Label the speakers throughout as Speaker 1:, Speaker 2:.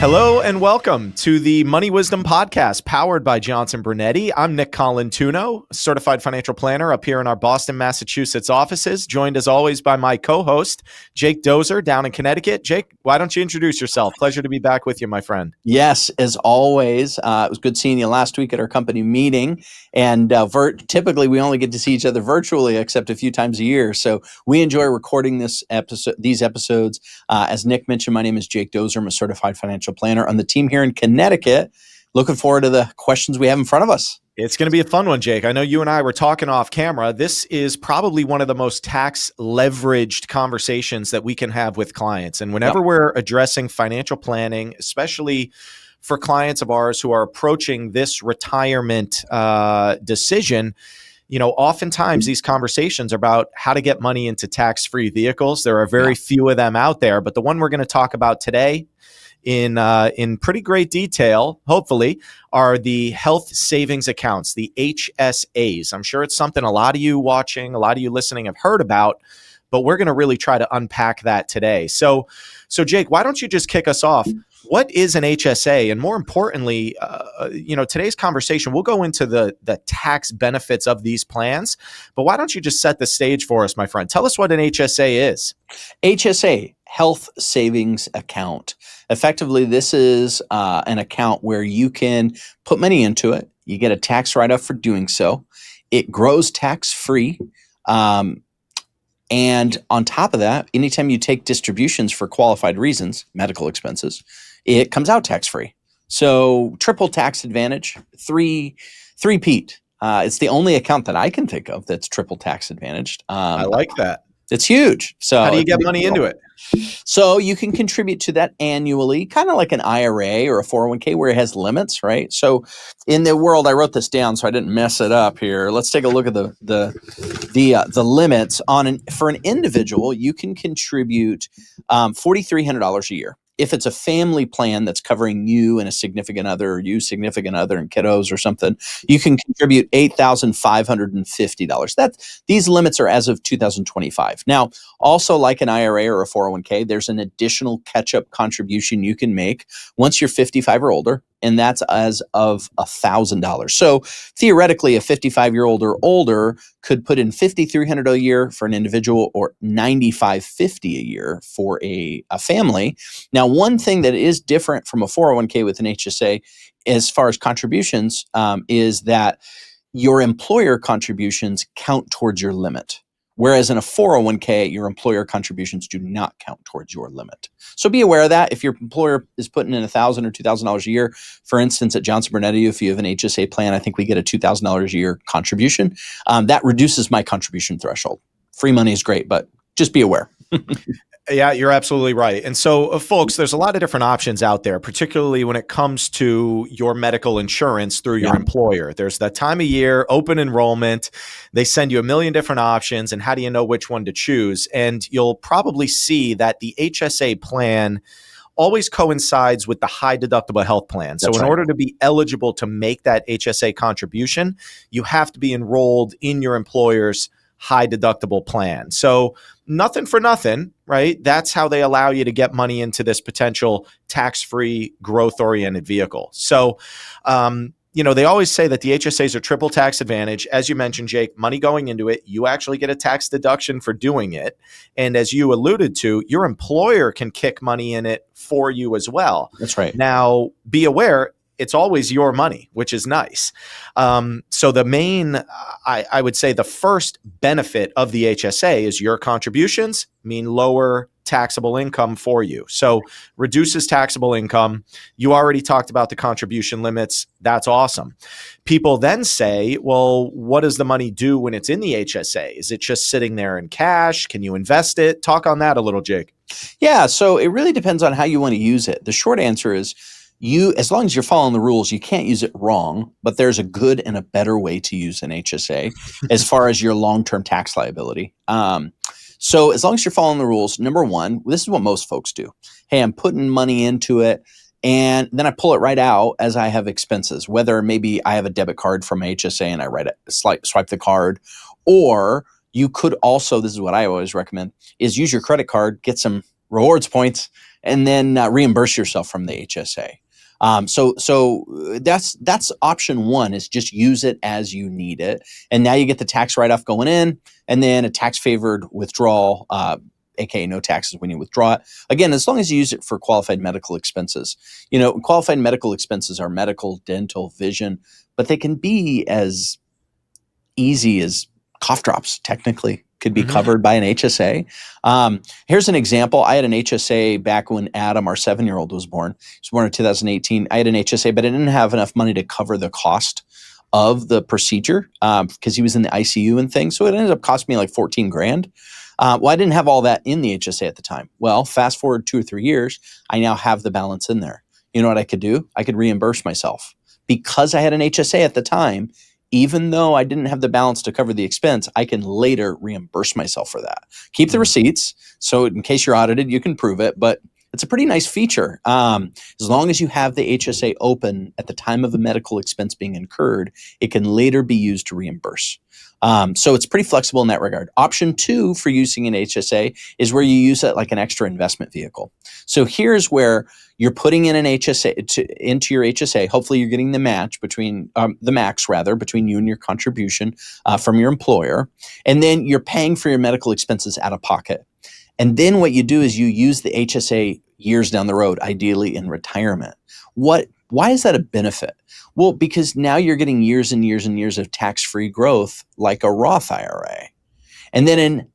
Speaker 1: Hello and welcome to the Money Wisdom Podcast powered by Johnson Brunetti. I'm Nick Colantuono, certified financial planner up here in our Boston, Massachusetts offices, joined as always by my co-host, Jake Doser down in Connecticut. Jake, why don't you introduce yourself? Pleasure to be back with you, my friend.
Speaker 2: Yes, as always. It was good seeing you last week at our company meeting. And typically we only get to see each other virtually except a few times a year. So we enjoy recording these episodes. As Nick mentioned, my name is Jake Doser. I'm a certified financial planner on the team here in Connecticut. Looking forward to the questions we have in front of us.
Speaker 1: It's going to be a fun one, Jake. I know you and I were talking off camera. This is probably one of the most tax leveraged conversations that we can have with clients. And whenever we're addressing financial planning, especially for clients of ours who are approaching this retirement decision, you know, oftentimes these conversations are about how to get money into tax-free vehicles. There are very few of them out there, but the one we're going to talk about today in pretty great detail, hopefully, are the health savings accounts, the HSAs. I'm sure it's something a lot of you watching, a lot of you listening have heard about, but we're going to really try to unpack that today. So Jake, why don't you just kick us off? What is an HSA? And more importantly, today's conversation, we'll go into the tax benefits of these plans, but why don't you just set the stage for us, my friend? Tell us what an HSA is.
Speaker 2: HSA, Health Savings Account. Effectively, this is an account where you can put money into it. You get a tax write-off for doing so. It grows tax-free. And on top of that, anytime you take distributions for qualified reasons, medical expenses, it comes out tax-free. So triple tax advantage, three-peat. It's the only account that I can think of that's triple tax advantaged.
Speaker 1: I like that.
Speaker 2: It's huge. So
Speaker 1: how do you get money into it?
Speaker 2: So you can contribute to that annually, kind of like an IRA or a 401k where it has limits, right? So in the world, I wrote this down so I didn't mess it up here. Let's take a look at the limits for an individual. You can contribute $4,300 a year. If it's a family plan that's covering you and a significant other, or you, significant other, and kiddos or something, you can contribute $8,550. These limits are as of 2025. Now, also like an IRA or a 401k, there's an additional catch-up contribution you can make once you're 55 or older, and that's as of $1,000. So theoretically, a 55-year-old or older could put in $5,300 a year for an individual or $9,550 a year for a family. Now, one thing that is different from a 401k with an HSA as far as contributions is that your employer contributions count towards your limit. Whereas in a 401k, your employer contributions do not count towards your limit. So be aware of that. If your employer is putting in $1,000 or $2,000 a year, for instance, at Johnson Brunetti, if you have an HSA plan, I think we get a $2,000 a year contribution. That reduces my contribution threshold. Free money is great, but just be aware.
Speaker 1: Yeah, you're absolutely right. And so, folks, there's a lot of different options out there, particularly when it comes to your medical insurance through your employer. There's that time of year, open enrollment. They send you a million different options, and how do you know which one to choose? And you'll probably see that the HSA plan always coincides with the high deductible health plan. So in order to be eligible to make that HSA contribution, you have to be enrolled in your employer's high deductible plan. So nothing for nothing, right? That's how they allow you to get money into this potential tax-free growth-oriented vehicle. So, they always say that the HSAs are triple tax advantage. As you mentioned, Jake, money going into it, you actually get a tax deduction for doing it. And as you alluded to, your employer can kick money in it for you as well.
Speaker 2: That's right.
Speaker 1: Now, be aware, it's always your money, which is nice. So the main, I would say the first benefit of the HSA is your contributions mean lower taxable income for you. So reduces taxable income. You already talked about the contribution limits. That's awesome. People then say, well, what does the money do when it's in the HSA? Is it just sitting there in cash? Can you invest it? Talk on that a little, Jake.
Speaker 2: Yeah, so it really depends on how you want to use it. The short answer is as long as you're following the rules, you can't use it wrong, but there's a good and a better way to use an HSA as far as your long-term tax liability. So as long as you're following the rules, number one, this is what most folks do. Hey, I'm putting money into it, and then I pull it right out as I have expenses, whether maybe I have a debit card from HSA and I swipe the card, or you could also, this is what I always recommend, is use your credit card, get some rewards points, and then reimburse yourself from the HSA. So that's option one, is just use it as you need it. And now you get the tax write-off going in, and then a tax favored withdrawal, aka no taxes when you withdraw it. Again, as long as you use it for qualified medical expenses. Qualified medical expenses are medical, dental, vision, but they can be as easy as cough drops, technically could be covered by an HSA. Here's an example. I had an HSA back when Adam, our 7-year-old, was born. He was born in 2018. I had an HSA, but I didn't have enough money to cover the cost of the procedure because he was in the ICU and things. So it ended up costing me like 14 grand. Well, I didn't have all that in the HSA at the time. Well, fast forward 2 or 3 years, I now have the balance in there. You know what I could do? I could reimburse myself because I had an HSA at the time. Even though I didn't have the balance to cover the expense, I can later reimburse myself for that. Keep the receipts, so in case you're audited, you can prove it, but it's a pretty nice feature. As long as you have the HSA open at the time of a medical expense being incurred, it can later be used to reimburse. So it's pretty flexible in that regard. Option 2 for using an HSA is where you use it like an extra investment vehicle. So here's where you're putting in an HSA into your HSA. Hopefully you're getting the match between the max rather between you and your contribution from your employer. And then you're paying for your medical expenses out of pocket. And then what you do is you use the HSA years down the road, ideally in retirement. Why is that a benefit? Well, because now you're getting years and years and years of tax-free growth like a Roth IRA. And then in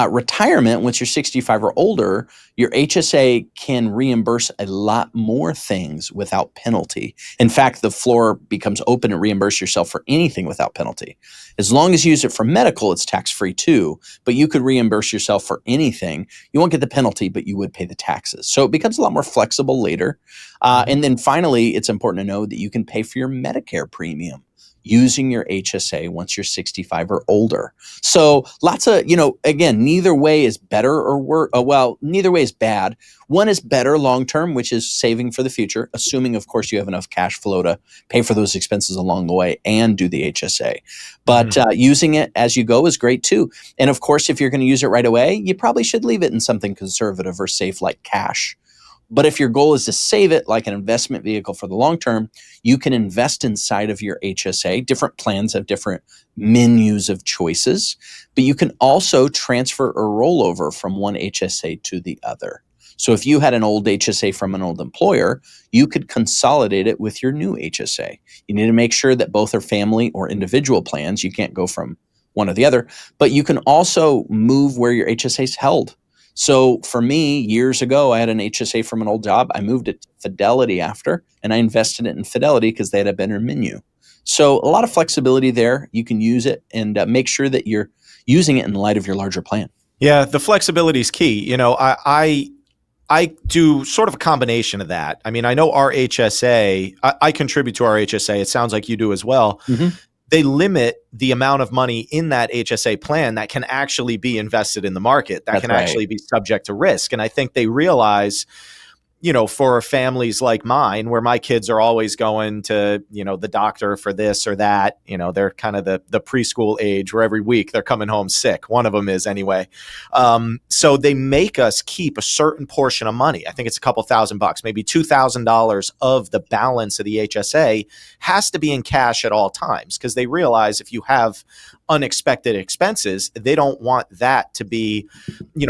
Speaker 2: retirement, once you're 65 or older, your HSA can reimburse a lot more things without penalty. In fact, the floor becomes open to reimburse yourself for anything without penalty. As long as you use it for medical, it's tax-free too, but you could reimburse yourself for anything. You won't get the penalty, but you would pay the taxes. So it becomes a lot more flexible later. And then finally, it's important to know that you can pay for your Medicare premium using your HSA once you're 65 or older. So lots of, again, neither way is better or worse. Well, neither way is bad. One is better long-term, which is saving for the future, assuming, of course, you have enough cash flow to pay for those expenses along the way and do the HSA. But using it as you go is great too. And of course, if you're going to use it right away, you probably should leave it in something conservative or safe like cash. But if your goal is to save it like an investment vehicle for the long term, you can invest inside of your HSA. Different plans have different menus of choices, but you can also transfer or roll over from one HSA to the other. So if you had an old HSA from an old employer, you could consolidate it with your new HSA. You need to make sure that both are family or individual plans. You can't go from one or the other, but you can also move where your HSA is held. So for me, years ago, I had an HSA from an old job. I moved it to Fidelity after, and I invested it in Fidelity because they had a better menu. So a lot of flexibility there. You can use it and make sure that you're using it in light of your larger plan.
Speaker 1: Yeah, the flexibility is key. I do sort of a combination of that. I mean, I know our HSA, I contribute to our HSA. It sounds like you do as well. They limit the amount of money in that HSA plan that can actually be invested in the market, that can actually be subject to risk. And I think they realize, for families like mine, where my kids are always going to, the doctor for this or that, they're kind of the preschool age where every week they're coming home sick. One of them is anyway. So they make us keep a certain portion of money. I think it's a couple $1,000, maybe $2,000 of the balance of the HSA has to be in cash at all times, because they realize if you have unexpected expenses, they don't want that to be,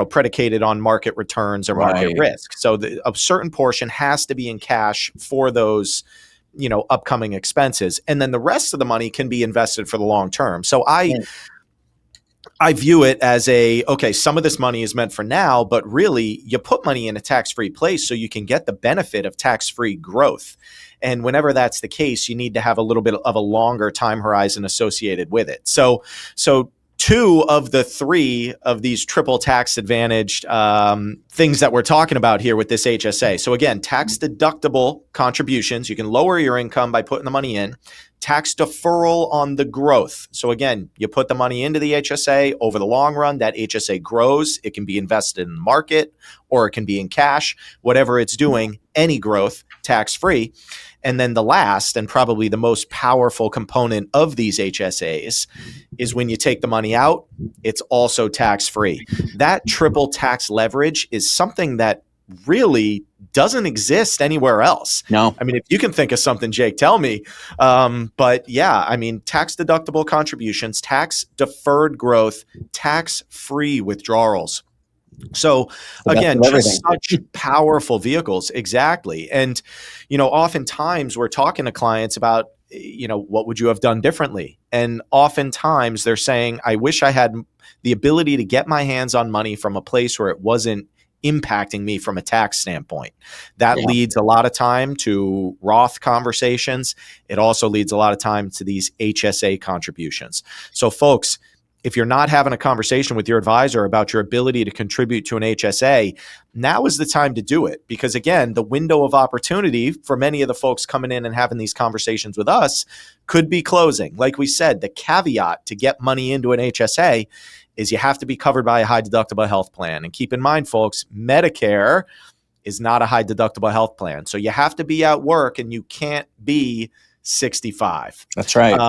Speaker 1: predicated on market returns or market risk. So a certain portion has to be in cash for those, upcoming expenses. And then the rest of the money can be invested for the long term. So I view it as some of this money is meant for now, but really you put money in a tax-free place so you can get the benefit of tax-free growth. And whenever that's the case, you need to have a little bit of a longer time horizon associated with it. So 2 of the 3 of these triple tax advantaged things that we're talking about here with this HSA. So again, tax deductible contributions. You can lower your income by putting the money in. Tax deferral on the growth. So again, you put the money into the HSA. Over the long run, that HSA grows. It can be invested in the market or it can be in cash, whatever it's doing, any growth, tax-free. And then the last and probably the most powerful component of these HSAs is when you take the money out, it's also tax-free. That triple tax leverage is something that really doesn't exist anywhere else.
Speaker 2: No.
Speaker 1: I mean, if you can think of something, Jake, tell me. But yeah, I mean, tax deductible contributions, tax deferred growth, tax-free withdrawals. So again, just such powerful vehicles. Exactly. And, oftentimes we're talking to clients about, what would you have done differently? And oftentimes they're saying, I wish I had the ability to get my hands on money from a place where it wasn't impacting me from a tax standpoint. That leads a lot of time to Roth conversations. It also leads a lot of time to these HSA contributions. So folks, if you're not having a conversation with your advisor about your ability to contribute to an HSA, now is the time to do it. Because again, the window of opportunity for many of the folks coming in and having these conversations with us could be closing. Like we said, the caveat to get money into an HSA is you have to be covered by a high deductible health plan. And keep in mind, folks, Medicare is not a high deductible health plan. So you have to be at work and you can't be 65.
Speaker 2: That's right.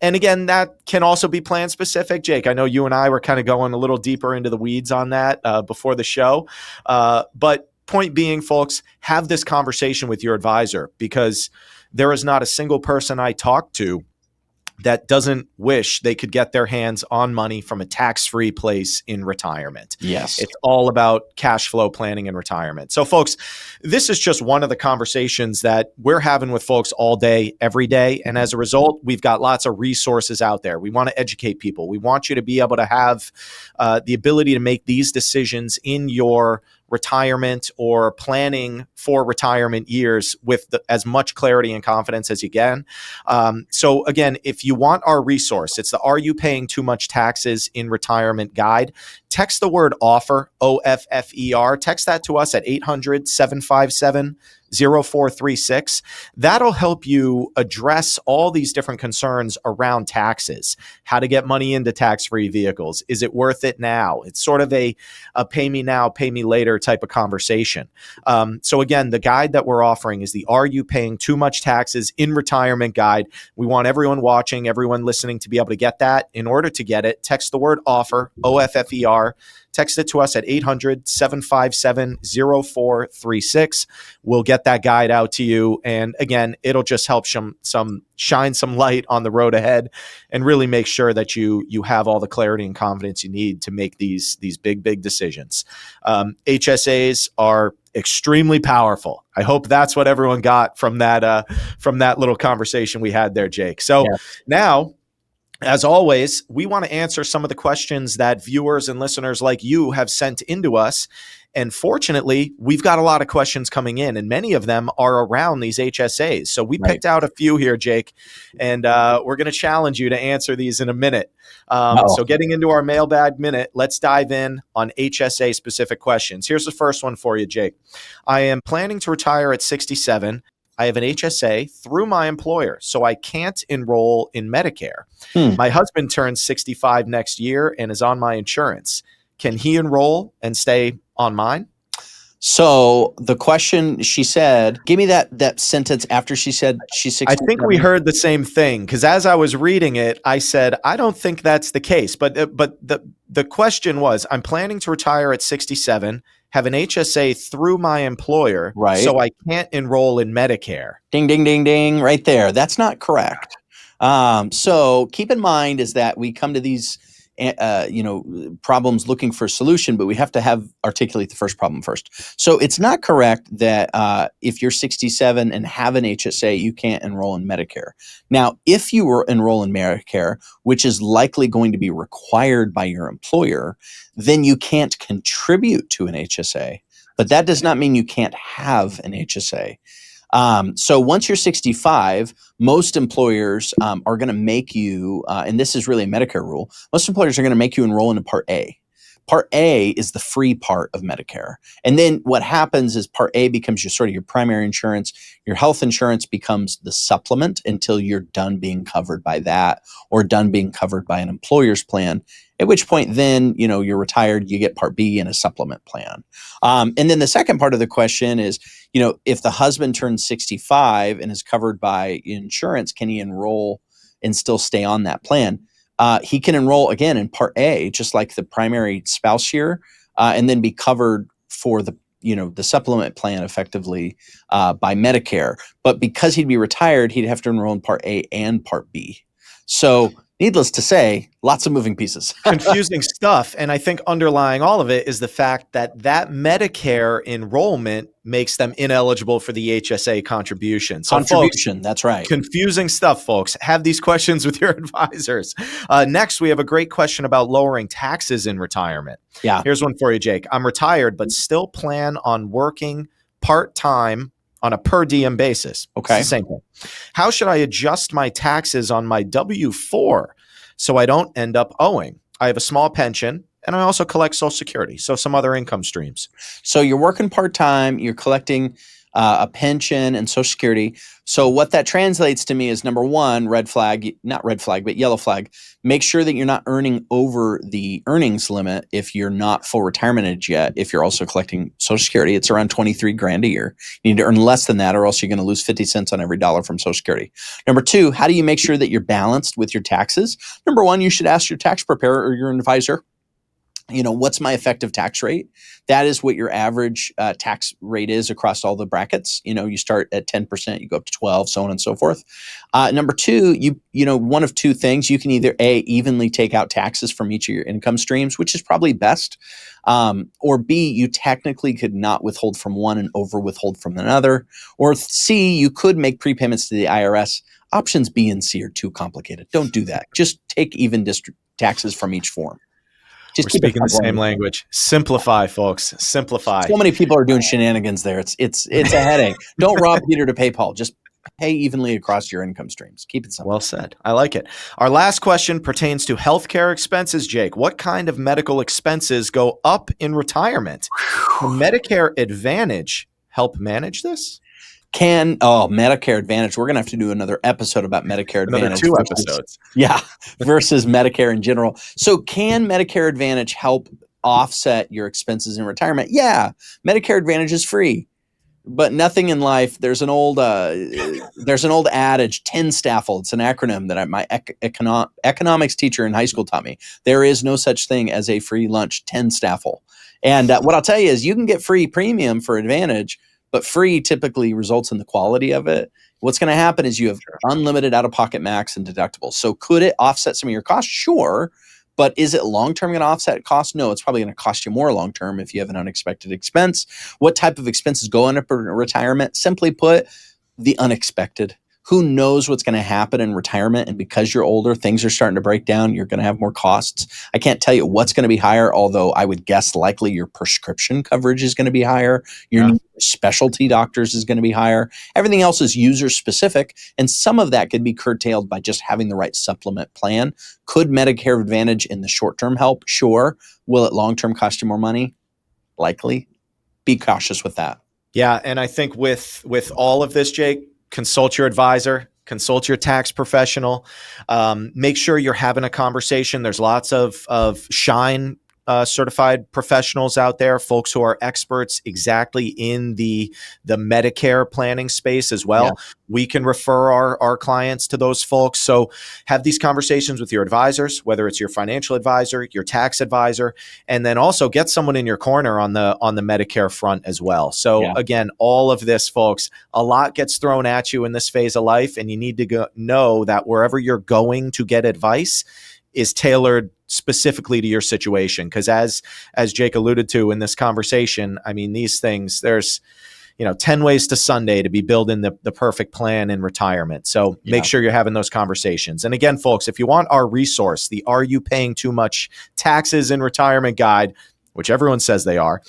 Speaker 1: And again, that can also be plan specific. Jake, I know you and I were kind of going a little deeper into the weeds on that before the show. But point being, folks, have this conversation with your advisor, because there is not a single person I talk to that doesn't wish they could get their hands on money from a tax-free place in retirement.
Speaker 2: Yes.
Speaker 1: It's all about cash flow planning in retirement. So folks, this is just one of the conversations that we're having with folks all day, every day. And as a result, we've got lots of resources out there. We want to educate people. We want you to be able to have the ability to make these decisions in your retirement or planning for retirement years with as much clarity and confidence as you can. So again, if you want our resource, it's the Are You Paying Too Much Taxes in Retirement Guide. Text the word OFFER, OFFER. Text that to us at 800-757-0436. That'll help you address all these different concerns around taxes, how to get money into tax-free vehicles. Is it worth it now? It's sort of a pay me now, pay me later type of conversation. So again, the guide that we're offering is the Are You Paying Too Much Taxes in Retirement Guide. We want everyone watching, everyone listening to be able to get that. In order to get it, text the word OFFER, OFFER. Text it to us at 800-757-0436. We'll get that guide out to you. And again, it'll just help shine some light on the road ahead and really make sure that you have all the clarity and confidence you need to make these big decisions. HSAs are extremely powerful. I hope that's what everyone got from that little conversation we had there, Jake. So now, as always, we want to answer some of the questions that viewers and listeners like you have sent into us. And fortunately, we've got a lot of questions coming in, and many of them are around these HSAs. So we picked out a few here, Jake, and we're going to challenge you to answer these in a minute. So getting into our mailbag minute, let's dive in on HSA specific questions. Here's the first one for you, Jake. I am planning to retire at 67. I have an HSA through my employer, so I can't enroll in Medicare. My husband turns 65 next year and is on my insurance. Can he enroll and stay on mine?
Speaker 2: So the question, she said, give me that sentence after she said she's 67.
Speaker 1: I think we heard the same thing, because as I was reading it, I said, I don't think that's the case. But the question was, I'm planning to retire at 67, have an HSA through my employer, so I can't enroll in Medicare.
Speaker 2: Ding, ding, ding, ding, right there. That's not correct. So keep in mind is that we come to these problems looking for a solution, but we have to articulate the first problem first. So it's not correct that if you're 67 and have an HSA, you can't enroll in Medicare. Now, if you were enroll in Medicare, which is likely going to be required by your employer, then you can't contribute to an HSA. But that does not mean you can't have an HSA. So once you're 65, most employers are going to make you, and this is really a Medicare rule, most employers are going to make you enroll into Part A. Part A is the free part of Medicare. And then what happens is Part A becomes your primary insurance. Your health insurance becomes the supplement until you're done being covered by that or done being covered by an employer's plan. At which point then, you're retired, you get Part B in a supplement plan. And then the second part of the question is, if the husband turns 65 and is covered by insurance, can he enroll and still stay on that plan? He can enroll again in Part A, just like the primary spouse here, and then be covered for the supplement plan effectively by Medicare. But because he'd be retired, he'd have to enroll in Part A and Part B. So needless to say, lots of moving pieces.
Speaker 1: Confusing stuff. And I think underlying all of it is the fact that Medicare enrollment makes them ineligible for the HSA contribution. So
Speaker 2: Contribution,
Speaker 1: folks,
Speaker 2: that's right.
Speaker 1: confusing stuff, folks. Have these questions with your advisors. Next, we have a great question about lowering taxes in retirement.
Speaker 2: Yeah.
Speaker 1: Here's one for you, Jake. I'm retired, but still plan on working part-time on a per diem basis.
Speaker 2: Okay.
Speaker 1: It's the same thing. How should I adjust my taxes on my W-4 so I don't end up owing? I have a small pension and I also collect Social Security, so some other income streams.
Speaker 2: So you're working part-time, you're collecting a pension and Social Security. So what that translates to me is, number one, red flag, not red flag, but yellow flag. Make sure that you're not earning over the earnings limit if you're not full retirement age yet. If you're also collecting Social Security, it's around 23 grand a year. You need to earn less than that or else you're going to lose 50 cents on every dollar from Social Security. Number two, how do you make sure that you're balanced with your taxes? Number one, you should ask your tax preparer or your advisor, what's my effective tax rate? That is what your average tax rate is across all the brackets. You start at 10%, you go up to 12, so on and so forth. Number two, one of two things. You can either A, evenly take out taxes from each of your income streams, which is probably best. Or B, you technically could not withhold from one and over withhold from another. Or C, you could make prepayments to the IRS. Options B and C are too complicated. Don't do that. Just take even taxes from each form.
Speaker 1: We're speaking the same language. Simplify, folks. Simplify.
Speaker 2: So many people are doing shenanigans there. It's a headache. Don't rob Peter to pay Paul. Just pay evenly across your income streams. Keep it simple.
Speaker 1: Well said. I like it. Our last question pertains to healthcare expenses, Jake. What kind of medical expenses go up in retirement? Can Medicare Advantage help manage this?
Speaker 2: Medicare Advantage. We're going to have to do another episode about Medicare Advantage.
Speaker 1: Another 2 episodes.
Speaker 2: Yeah, versus Medicare in general. So can Medicare Advantage help offset your expenses in retirement? Yeah, Medicare Advantage is free, but nothing in life. There's an old adage, 10 staffle. It's an acronym that my economics teacher in high school taught me. There is no such thing as a free lunch, 10 staffle. And what I'll tell you is you can get free premium for Advantage, but free typically results in the quality of it. What's going to happen is you have unlimited out-of-pocket max and deductibles. So could it offset some of your costs? Sure. But is it long-term going to offset costs? No, it's probably going to cost you more long-term if you have an unexpected expense. What type of expenses go into retirement? Simply put, the unexpected. Who knows what's going to happen in retirement? And because you're older, things are starting to break down. You're going to have more costs. I can't tell you what's going to be higher, although I would guess likely your prescription coverage is going to be higher. Your specialty doctors is going to be higher. Everything else is user specific. And some of that could be curtailed by just having the right supplement plan. Could Medicare Advantage in the short term help? Sure. Will it long term cost you more money? Likely. Be cautious with that.
Speaker 1: Yeah. And I think with all of this, Jake, consult your advisor, consult your tax professional, make sure you're having a conversation. There's lots of Shine certified professionals out there, folks who are experts exactly in the Medicare planning space as well. Yeah. We can refer our clients to those folks. So have these conversations with your advisors, whether it's your financial advisor, your tax advisor, and then also get someone in your corner on the Medicare front as well. So again, all of this, folks, a lot gets thrown at you in this phase of life, and you need to know that wherever you're going to get advice is tailored specifically to your situation. Because as Jake alluded to in this conversation, I mean, these things, there's 10 ways to Sunday to be building the perfect plan in retirement. So make sure you're having those conversations. And again, folks, if you want our resource, the Are You Paying Too Much Taxes in Retirement Guide, which everyone says they are,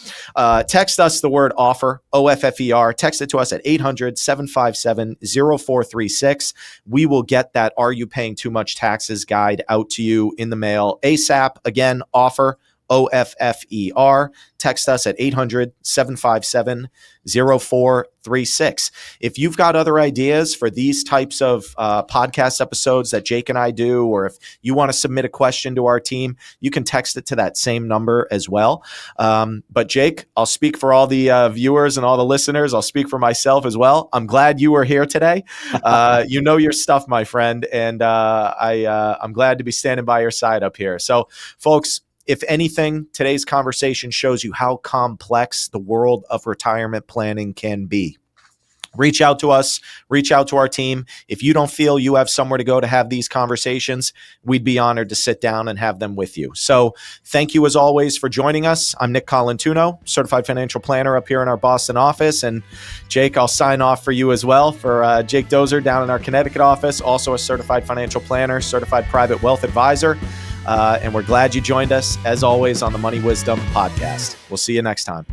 Speaker 1: text us the word OFFER, OFFER. Text it to us at 800-757-0436. We will get that Are You Paying Too Much Taxes guide out to you in the mail ASAP. Again, OFFER, OFFER. Text us at 800-757-0436. If you've got other ideas for these types of podcast episodes that Jake and I do, or if you want to submit a question to our team, you can text it to that same number as well. But Jake, I'll speak for all the viewers and all the listeners. I'll speak for myself as well. I'm glad you were here today. You know your stuff, my friend, and I'm glad to be standing by your side up here. So, folks, if anything, today's conversation shows you how complex the world of retirement planning can be. Reach out to us, reach out to our team. If you don't feel you have somewhere to go to have these conversations, we'd be honored to sit down and have them with you. So thank you as always for joining us. I'm Nick Colantuono, certified financial planner up here in our Boston office. And Jake, I'll sign off for you as well for Jake Doser down in our Connecticut office, also a certified financial planner, certified private wealth advisor. And we're glad you joined us, as always, on the Money Wisdom podcast. We'll see you next time.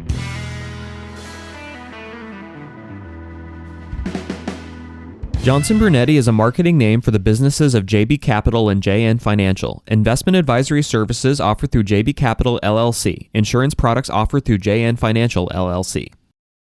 Speaker 3: Johnson Brunetti is a marketing name for the businesses of JB Capital and JN Financial. Investment advisory services offered through JB Capital LLC. Insurance products offered through JN Financial LLC.